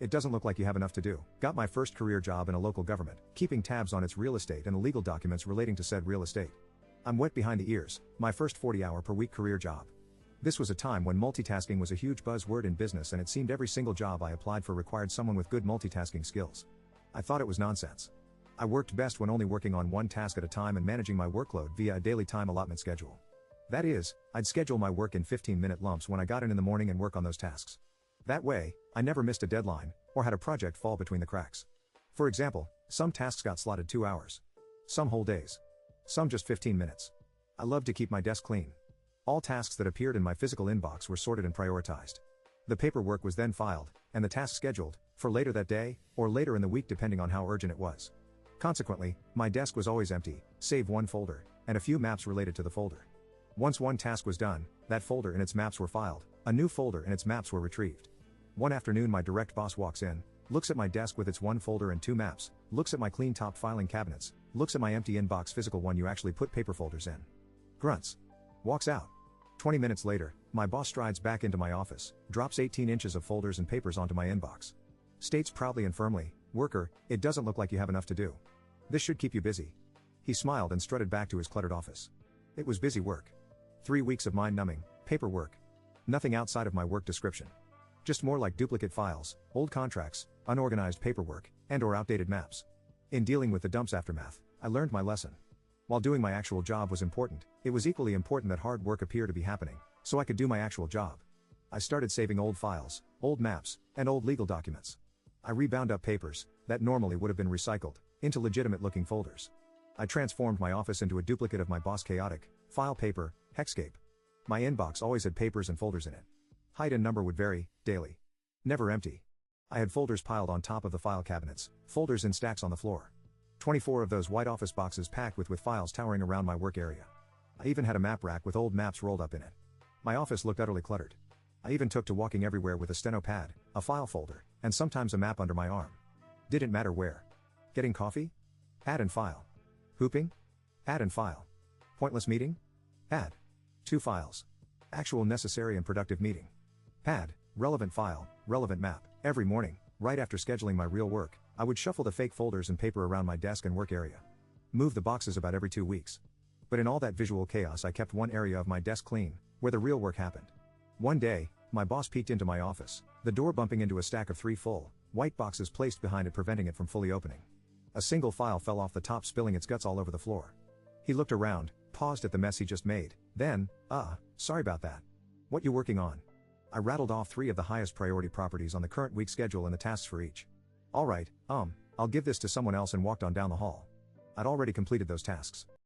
It doesn't look like you have enough to do. Got my first career job in a local government, keeping tabs on its real estate and the legal documents relating to said real estate. I'm wet behind the ears, my first 40-hour-per-week career job. This was a time when multitasking was a huge buzzword in business, and it seemed every single job I applied for required someone with good multitasking skills. I thought it was nonsense. I worked best when only working on one task at a time and managing my workload via a daily time allotment schedule. That is, I'd schedule my work in 15-minute lumps when I got in the morning and work on those tasks. That way, I never missed a deadline, or had a project fall between the cracks. For example, some tasks got slotted 2 hours. Some whole days. Some just 15 minutes. I loved to keep my desk clean. All tasks that appeared in my physical inbox were sorted and prioritized. The paperwork was then filed, and the task scheduled, for later that day, or later in the week depending on how urgent it was. Consequently, my desk was always empty, save one folder, and a few maps related to the folder. Once one task was done, that folder and its maps were filed, a new folder and its maps were retrieved. One afternoon my direct boss walks in, looks at my desk with its one folder and 2 maps, looks at my clean top filing cabinets, looks at my empty inbox physical one you actually put paper folders in. Grunts. Walks out. 20 minutes later, my boss strides back into my office, drops 18 inches of folders and papers onto my inbox. States proudly and firmly, "Worker, it doesn't look like you have enough to do. This should keep you busy." He smiled and strutted back to his cluttered office. It was busy work. 3 weeks of mind-numbing, paperwork. Nothing outside of my work description. Just more like duplicate files, old contracts, unorganized paperwork, and/or outdated maps. In dealing with the dump's aftermath, I learned my lesson. While doing my actual job was important, it was equally important that hard work appear to be happening, so I could do my actual job. I started saving old files, old maps, and old legal documents. I rebound up papers, that normally would have been recycled, into legitimate-looking folders. I transformed my office into a duplicate of my boss' chaotic, file paper, hexscape. My inbox always had papers and folders in it. Height and number would vary, daily. Never empty. I had folders piled on top of the file cabinets, folders in stacks on the floor. 24 of those white office boxes packed with files towering around my work area. I even had a map rack with old maps rolled up in it. My office looked utterly cluttered. I even took to walking everywhere with a steno pad, a file folder, and sometimes a map under my arm. Didn't matter where. Getting coffee? Add and file. Hooping? Add and file. Pointless meeting? Add. 2 files. Actual necessary and productive meeting. Add. Relevant file, relevant map. Every morning, right after scheduling my real work, I would shuffle the fake folders and paper around my desk and work area. Move the boxes about every 2 weeks. But in all that visual chaos I kept one area of my desk clean, where the real work happened. One day, my boss peeked into my office, the door bumping into a stack of 3 full, white boxes placed behind it preventing it from fully opening. A single file fell off the top, spilling its guts all over the floor. He looked around, paused at the mess he just made, then, sorry about that. What you working on? I rattled off 3 of the highest priority properties on the current week schedule and the tasks for each. Alright, I'll give this to someone else, and walked on down the hall. I'd already completed those tasks.